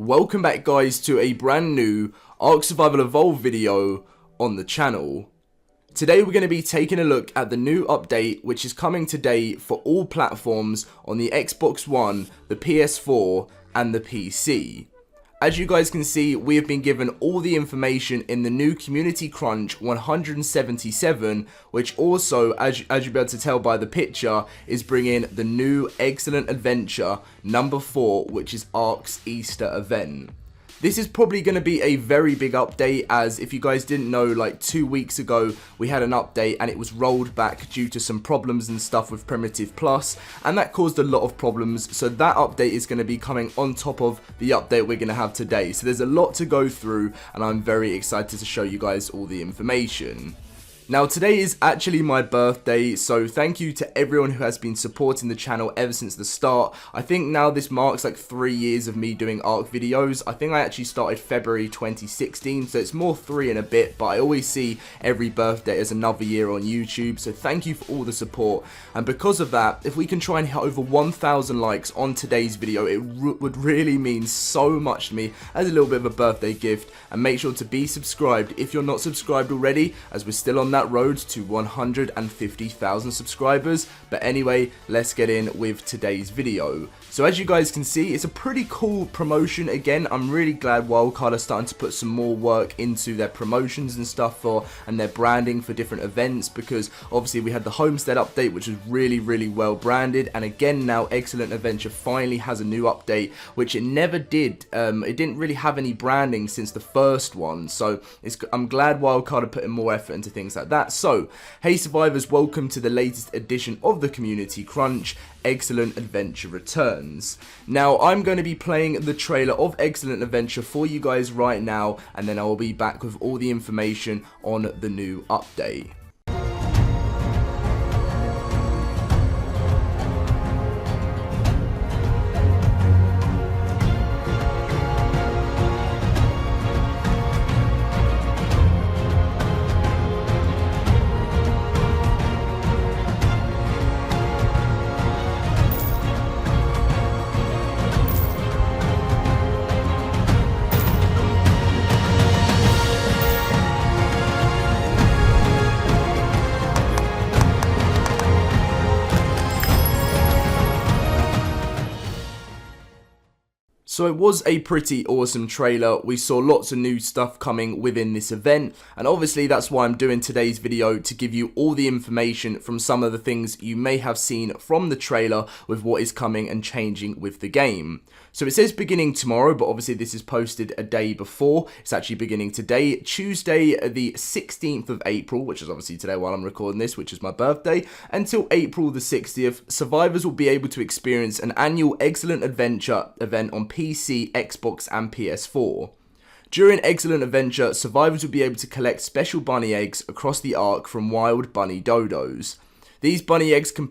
Welcome back guys to a brand new Ark Survival Evolved video on the channel. Today we're going to be taking a look at the new update which is coming today for all platforms on the Xbox One, the PS4 and the PC. As you guys can see, we have been given all the information in the new Community Crunch 177, which also, as you'll be able to tell by the picture, is bringing the new Excellent Adventure number 4, which is Ark's Easter event. This is probably going to be a very big update, as if you guys didn't know, like 2 weeks ago we had an update and it was rolled back due to some problems and stuff with Primitive Plus, and that caused a lot of problems. So that update is going to be coming on top of the update we're going to have today. So there's a lot to go through and I'm very excited to show you guys all the information. Now today is actually my birthday, so thank you to everyone who has been supporting the channel ever since the start. I think now this marks like 3 years of me doing Ark videos. I think I actually started February 2016, so it's more 3 and a bit, but I always see every birthday as another year on YouTube, so thank you for all the support. And because of that, if we can try and hit over 1,000 likes on today's video, it would really mean so much to me as a little bit of a birthday gift. And make sure to be subscribed if you're not subscribed already, as we're still on that road to 150,000 subscribers. But anyway, let's get in with today's video. So as you guys can see, it's a pretty cool promotion. Again, I'm really glad Wildcard are starting to put some more work into their promotions and stuff and their branding for different events, because obviously we had the Homestead update, which was really well branded, and again now Excellent Adventure finally has a new update, which it never did. It didn't really have any branding since the first one, so I'm glad Wildcard are putting more effort into things like that. So, hey survivors, welcome to the latest edition of the Community Crunch. Excellent Adventure returns. Now, I'm going to be playing the trailer of Excellent Adventure for you guys right now, and then I will be back with all the information on the new update. So it was a pretty awesome trailer. We saw lots of new stuff coming within this event, and obviously that's why I'm doing today's video, to give you all the information from some of the things you may have seen from the trailer with what is coming and changing with the game. So it says beginning tomorrow, but obviously this is posted a day before. It's actually beginning today, Tuesday the 16th of April, which is obviously today while I'm recording this, which is my birthday, until April the 60th. Survivors will be able to experience an annual Excellent Adventure event on PC, Xbox and PS4. During Excellent Adventure, survivors will be able to collect special bunny eggs across the Ark from wild bunny dodos. These bunny eggs can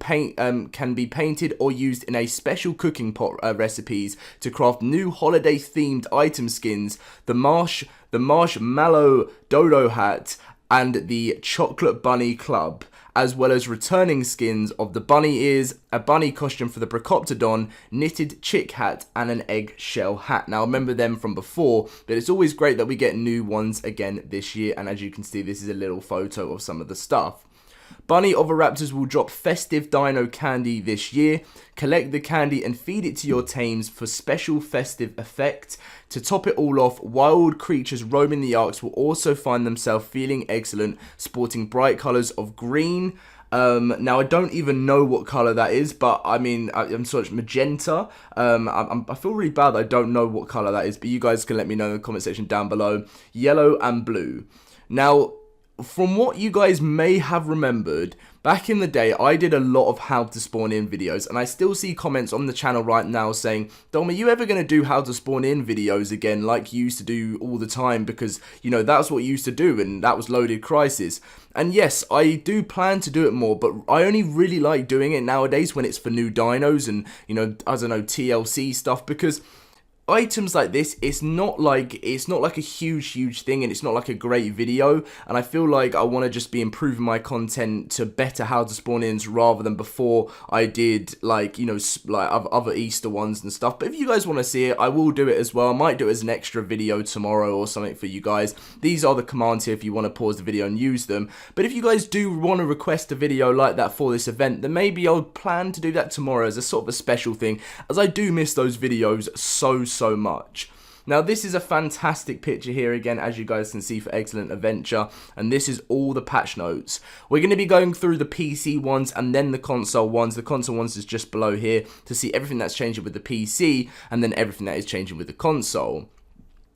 be painted or used in a special cooking pot recipes to craft new holiday themed item skins, the marshmallow dodo hat and the chocolate bunny club, as well as returning skins of the bunny ears, a bunny costume for the Procoptodon, knitted chick hat, and an eggshell hat. Now, remember them from before, but it's always great that we get new ones again this year, and as you can see, this is a little photo of some of the stuff. Bunny Oviraptors will drop festive dino candy this year. Collect the candy and feed it to your tames for special festive effect. To top it all off, wild creatures roaming the Arks will also find themselves feeling excellent, sporting bright colours of green. Now, I don't even know what colour that is, but I mean, I'm sort of magenta. I feel really bad that I don't know what colour that is, but you guys can let me know in the comment section down below. Yellow and blue. Now, from what you guys may have remembered, back in the day, I did a lot of how to spawn in videos, and I still see comments on the channel right now saying, Dom, are you ever going to do how to spawn in videos again like you used to do all the time? Because, you know, that's what you used to do, and that was Loaded Crisis. And yes, I do plan to do it more, but I only really like doing it nowadays when it's for new dinos and, you know, I don't know, TLC stuff, because items like this, it's not like a huge thing, and it's not like a great video, and I feel like I want to just be improving my content to better how to spawn ins rather than before I did, like, you know, like other Easter ones and stuff. But if you guys want to see it, I will do it as well. I might do it as an extra video tomorrow or something for you guys. These are the commands here if you want to pause the video and use them. But if you guys do want to request a video like that for this event, then maybe I'll plan to do that tomorrow as a sort of a special thing, as I do miss those videos so much. Now, this is a fantastic picture here again, as you guys can see, for Excellent Adventure, and this is all the patch notes. We're going to be going through the PC ones and then the console ones. The console ones is just below here to see everything that's changing with the PC and then everything that is changing with the console.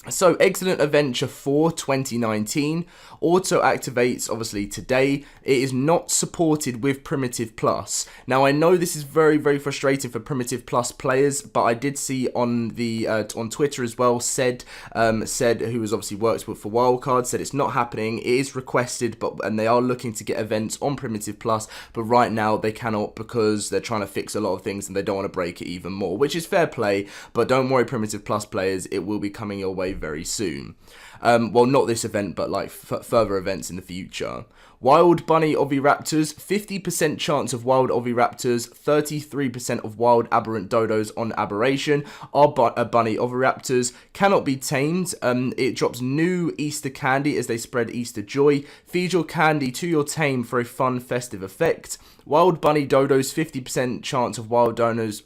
So, Excellent Adventure 4 2019 auto activates obviously today. It is not supported with Primitive Plus. Now, I know this is very frustrating for Primitive Plus players, but I did see on the on Twitter as well, said who was obviously works with for Wildcard, said it's not happening. It is requested, and they are looking to get events on Primitive Plus, but right now they cannot because they're trying to fix a lot of things and they don't want to break it even more, which is fair play. But don't worry, Primitive Plus players, it will be coming your way very soon. Well, not this event, but like further events in the future. Wild Bunny Oviraptors, 50% chance of Wild Oviraptors, 33% of Wild Aberrant Dodos on Aberration are Bunny Oviraptors, cannot be tamed. It drops new Easter candy as they spread Easter joy. Feed your candy to your tame for a fun festive effect. Wild Bunny Dodos, 50% chance of Wild Dodos,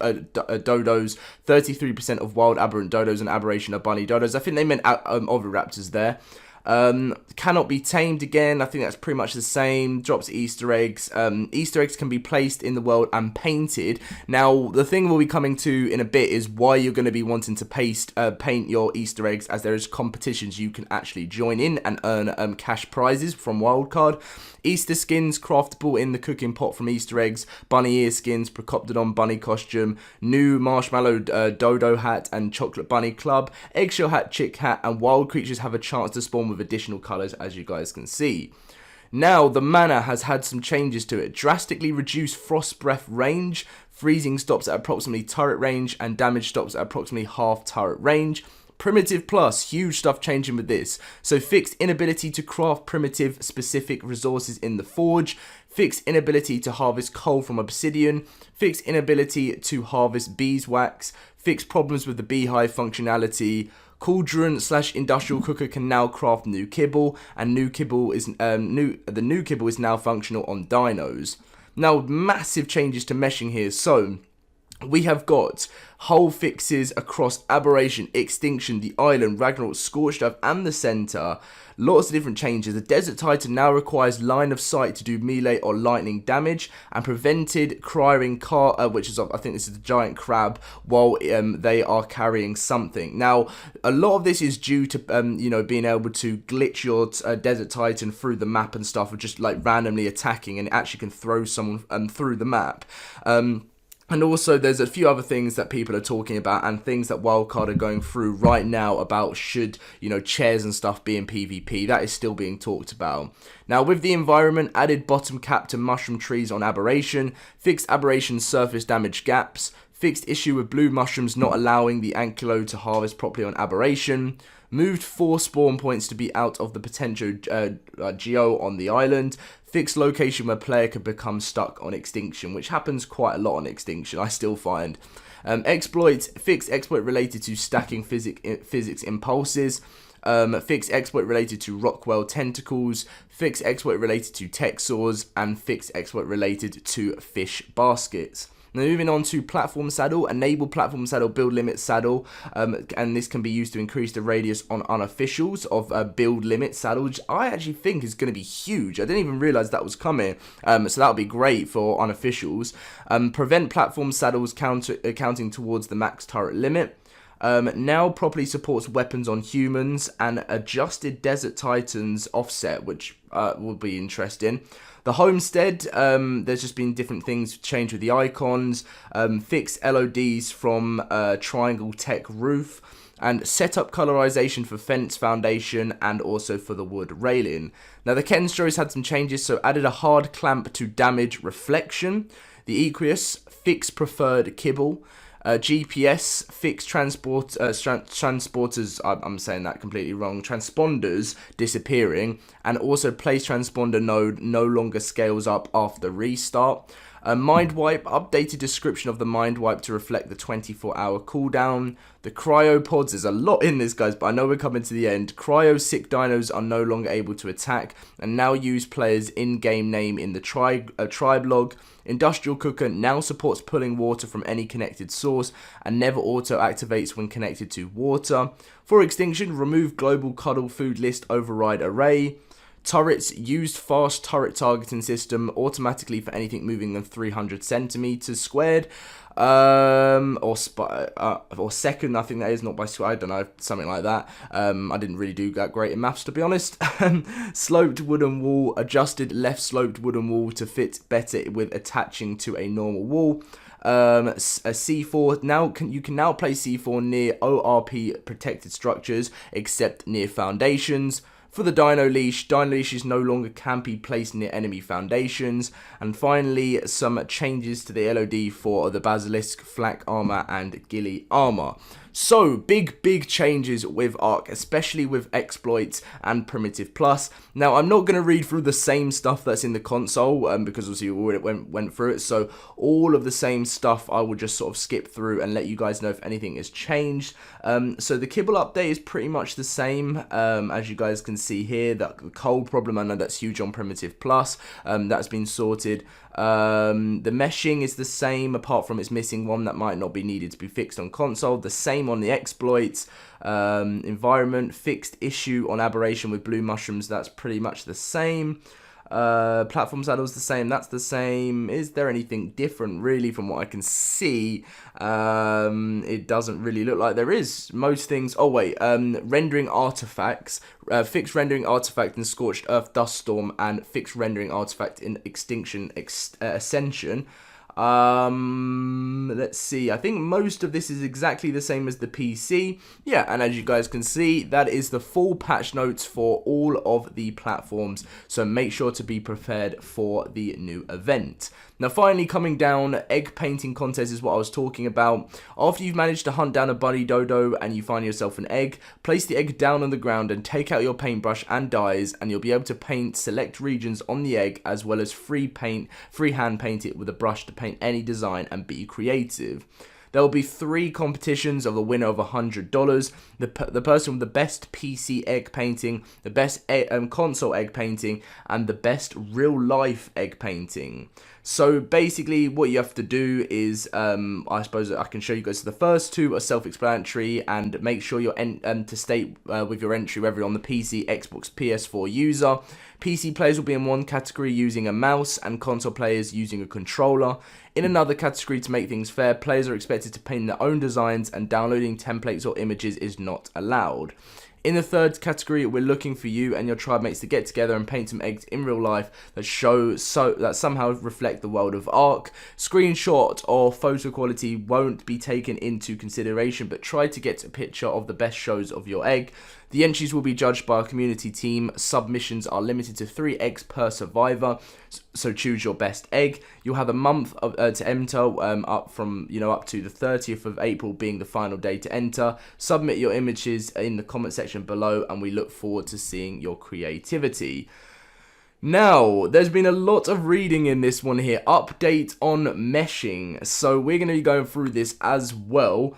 33% of Wild Aberrant Dodos and Aberration are Bunny Dodos. I think they meant Oviraptors there. Cannot be tamed again. I think that's pretty much the same. Drops Easter eggs. Easter eggs can be placed in the world and painted. Now, the thing we'll be coming to in a bit is why you're going to be wanting to paint your Easter eggs, as there is competitions you can actually join in and earn cash prizes from Wildcard. Easter skins craftable in the cooking pot from Easter eggs. Bunny ear skins, Procoptodon bunny costume, new marshmallow dodo hat and chocolate bunny club, eggshell hat, chick hat, and wild creatures have a chance to spawn with additional colours, as you guys can see. Now, the mana has had some changes to it. Drastically reduced frost breath range, freezing stops at approximately turret range, and damage stops at approximately half turret range. Primitive Plus, huge stuff changing with this. So fixed inability to craft primitive specific resources in the forge, fixed inability to harvest coal from obsidian, fixed inability to harvest beeswax, fixed problems with the beehive functionality. Cauldron / industrial cooker can now craft new kibble, and new kibble is the new kibble is now functional on dinos. Now, massive changes to meshing here. So we have got whole fixes across Aberration, Extinction, the Island, Ragnarok, Scorched Earth, and the Center. Lots of different changes. The Desert Titan now requires line of sight to do melee or lightning damage, and prevented crying which is, I think this is the giant crab, while they are carrying something. Now, a lot of this is due to being able to glitch your Desert Titan through the map and stuff, or just like randomly attacking, and it actually can throw someone through the map. And also, there's a few other things that people are talking about, and things that Wildcard are going through right now about should, chairs and stuff be in PvP. That is still being talked about. Now, with the environment, added bottom cap to mushroom trees on Aberration, fixed Aberration surface damage gaps, fixed issue with blue mushrooms not allowing the Ankylo to harvest properly on Aberration, moved 4 spawn points to be out of the potential geo on the island, fixed location where player could become stuck on Extinction, which happens quite a lot on Extinction, I still find. Fixed exploit related to stacking physics impulses, fixed exploit related to Rockwell tentacles, fixed exploit related to tech saws, and fixed exploit related to fish baskets. Now, moving on to Platform Saddle, enable Platform Saddle build limit saddle, and this can be used to increase the radius on unofficials of build limit saddle, which I actually think is going to be huge. I didn't even realise that was coming, so that would be great for unofficials. Prevent Platform Saddles counting towards the max turret limit. Now properly supports weapons on humans, and adjusted Desert Titans offset, which will be interesting. The Homestead, there's just been different things changed with the icons, fixed LODs from Triangle Tech Roof, and set up colorization for fence foundation and also for the wood railing. Now, the Kenstros had some changes, so added a hard clamp to damage reflection. The Equius, fixed preferred kibble. GPS, fixed transporters, I'm saying that completely wrong, transponders disappearing, and also place transponder node no longer scales up after restart. Mind wipe, updated description of the mind wipe to reflect the 24-hour cooldown. The cryopods, there's a lot in this, guys, but I know we're coming to the end. Cryo sick dinos are no longer able to attack and now use players' in-game name in the tribe log. Industrial cooker now supports pulling water from any connected source and never auto-activates when connected to water. For extinction, remove global cuddle food list override array. Turrets used fast turret targeting system automatically for anything moving than 300 centimeters squared, or second, I think that is, not by square, I don't know, something like that. I didn't really do that great in maths, to be honest. Sloped wooden wall, adjusted left sloped wooden wall to fit better with attaching to a normal wall. A C4, you can now place C4 near ORP protected structures except near foundations. For the dino leash is no longer can be placed near enemy foundations. And finally, some changes to the LOD for the basilisk, flak armor, and ghillie armor. So, big changes with Ark, especially with exploits and primitive plus. Now, I'm not going to read through the same stuff that's in the console, because obviously we already went through it. So, all of the same stuff I will just sort of skip through and let you guys know if anything has changed. So, the kibble update is pretty much the same, as you guys can see here. That the cold problem, I know that's huge on primitive plus. That's been sorted. The meshing is the same, apart from it's missing one that might not be needed to be fixed on console. The same on the exploits. Environment, fixed issue on aberration with blue mushrooms, that's pretty much the same. Platform saddles the same, that's the same. Is there anything different really from what I can see? It doesn't really look like there is. Most things, oh wait, rendering artifacts, fixed rendering artifact in Scorched Earth Dust Storm, and fixed rendering artifact in Extinction Ascension. Let's see, I think most of this is exactly the same as the PC. Yeah, and as you guys can see, that is the full patch notes for all of the platforms, so make sure to be prepared for the new event. Now finally, coming down, egg painting contest is what I was talking about. After you've managed to hunt down a bunny dodo and you find yourself an egg, place the egg down on the ground and take out your paintbrush and dyes, and you'll be able to paint select regions on the egg, as well as freehand paint it with a brush to paint any design and be creative. There will be 3 competitions of the winner of $100. The person with the best PC egg painting, the best console egg painting, and the best real-life egg painting. So basically what you have to do is, I suppose I can show you guys. So the first 2 are self-explanatory, and make sure you're to state with your entry whether you're on the PC, Xbox, PS4 user. PC players will be in one category using a mouse, and console players using a controller. In another category, to make things fair, players are expected to paint their own designs, and downloading templates or images is not allowed. In the third category, we're looking for you and your tribe mates to get together and paint some eggs in real life that that somehow reflect the world of Ark. Screenshot or photo quality won't be taken into consideration, but try to get a picture of the best shows of your egg. The entries will be judged by a community team. Submissions are limited to 3 eggs per survivor, so choose your best egg. You'll have a month to enter, up to the 30th of April being the final day to enter. Submit your images in the comment section below, and we look forward to seeing your creativity. Now, there's been a lot of reading in this one here. Update on meshing. So we're going to be going through this as well.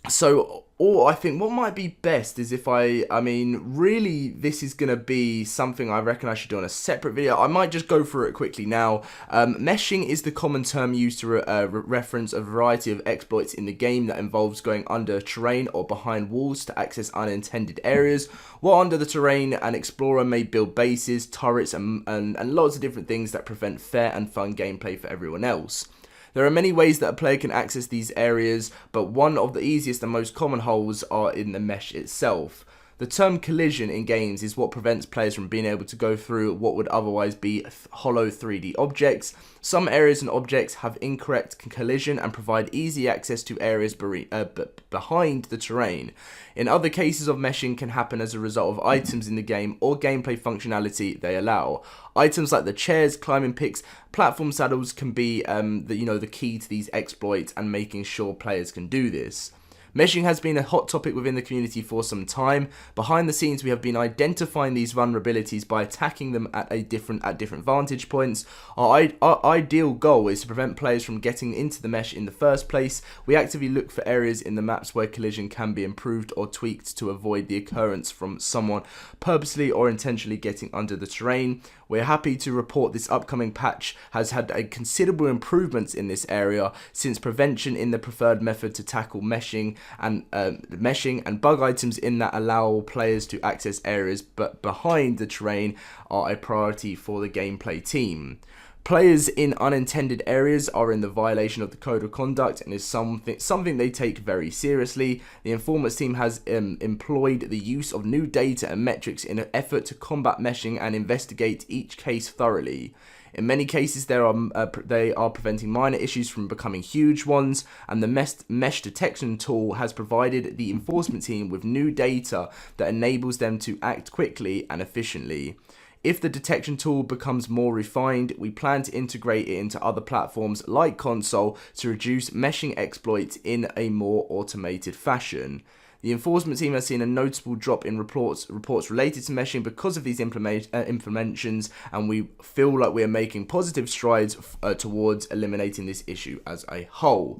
So, I think what might be best is if really this is going to be something I reckon I should do on a separate video. I might just go through it quickly now. Meshing is the common term used to reference a variety of exploits in the game that involves going under terrain or behind walls to access unintended areas. While under the terrain, an explorer may build bases, turrets, and lots of different things that prevent fair and fun gameplay for everyone else. There are many ways that a player can access these areas, but one of the easiest and most common holes are in the mesh itself. The term collision in games is what prevents players from being able to go through what would otherwise be hollow 3D objects. Some areas and objects have incorrect collision and provide easy access to areas behind the terrain. In other cases of meshing can happen as a result of items in the game or gameplay functionality they allow. Items like the chairs, climbing picks, platform saddles can be the key to these exploits and making sure players can do this. Meshing has been a hot topic within the community for some time. Behind the scenes, we have been identifying these vulnerabilities by attacking them at different vantage points. Our ideal goal is to prevent players from getting into the mesh in the first place. We actively look for areas in the maps where collision can be improved or tweaked to avoid the occurrence from someone purposely or intentionally getting under the terrain. We're happy to report this upcoming patch has had a considerable improvements in this area, since prevention in the preferred method to tackle meshing and bug items in that allow players to access areas but behind the terrain are a priority for the gameplay team. Players in unintended areas are in the violation of the code of conduct and is something they take very seriously. The informants team has employed the use of new data and metrics in an effort to combat meshing and investigate each case thoroughly. In many cases, they are preventing minor issues from becoming huge ones, and the mesh detection tool has provided the enforcement team with new data that enables them to act quickly and efficiently. If the detection tool becomes more refined, we plan to integrate it into other platforms like console to reduce meshing exploits in a more automated fashion. The enforcement team has seen a noticeable drop in reports related to meshing because of these implementations, and we feel like we are making positive strides towards eliminating this issue as a whole.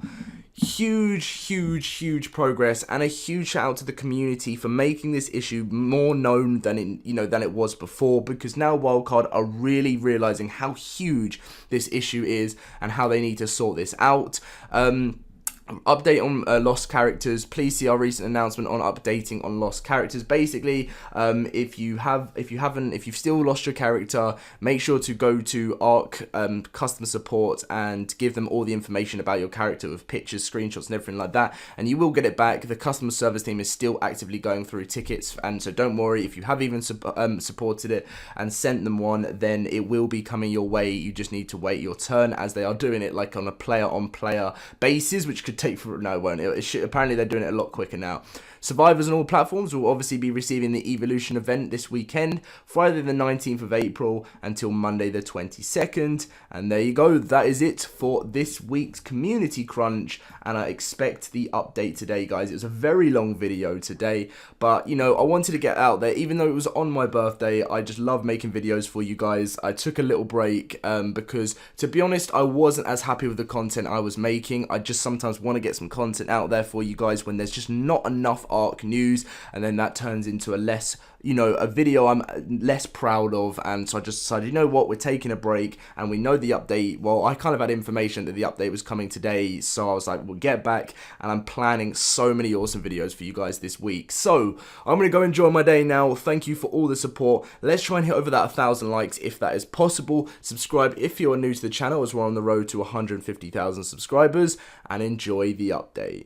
Huge progress, and a huge shout out to the community for making this issue more known than it was before, because now Wildcard are really realizing how huge this issue is and how they need to sort this out. Update on lost characters. Please see our recent announcement on updating on lost characters. Basically, if you've still lost your character, make sure to go to Ark customer support and give them all the information about your character with pictures, screenshots, and everything like that, and you will get it back. The customer service team is still actively going through tickets, and so don't worry if you have even supported it and sent them one, then it will be coming your way. You just need to wait your turn, as they are doing it like on a player-on-player basis, which could take for no, it won't. Apparently they're doing it a lot quicker now. Survivors on all platforms will obviously be receiving the Evolution event this weekend, Friday the 19th of April until Monday the 22nd. And there you go, that is it for this week's Community Crunch, and I expect the update today, guys. It was a very long video today, but I wanted to get out there, even though it was on my birthday. I just love making videos for you guys. I took a little break because, to be honest, I wasn't as happy with the content I was making. I just sometimes want to get some content out there for you guys when there's just not enough Ark news, and then that turns into a video I'm less proud of. And so I just decided, we're taking a break, and we know the update. Well, I kind of had information that the update was coming today, so I was like, we'll get back, and I'm planning so many awesome videos for you guys this week. So I'm gonna go enjoy my day now. Thank you for all the support. Let's try and hit over that 1,000 likes if that is possible. Subscribe if you are new to the channel, as we're on the road to 150,000 subscribers, and enjoy the update.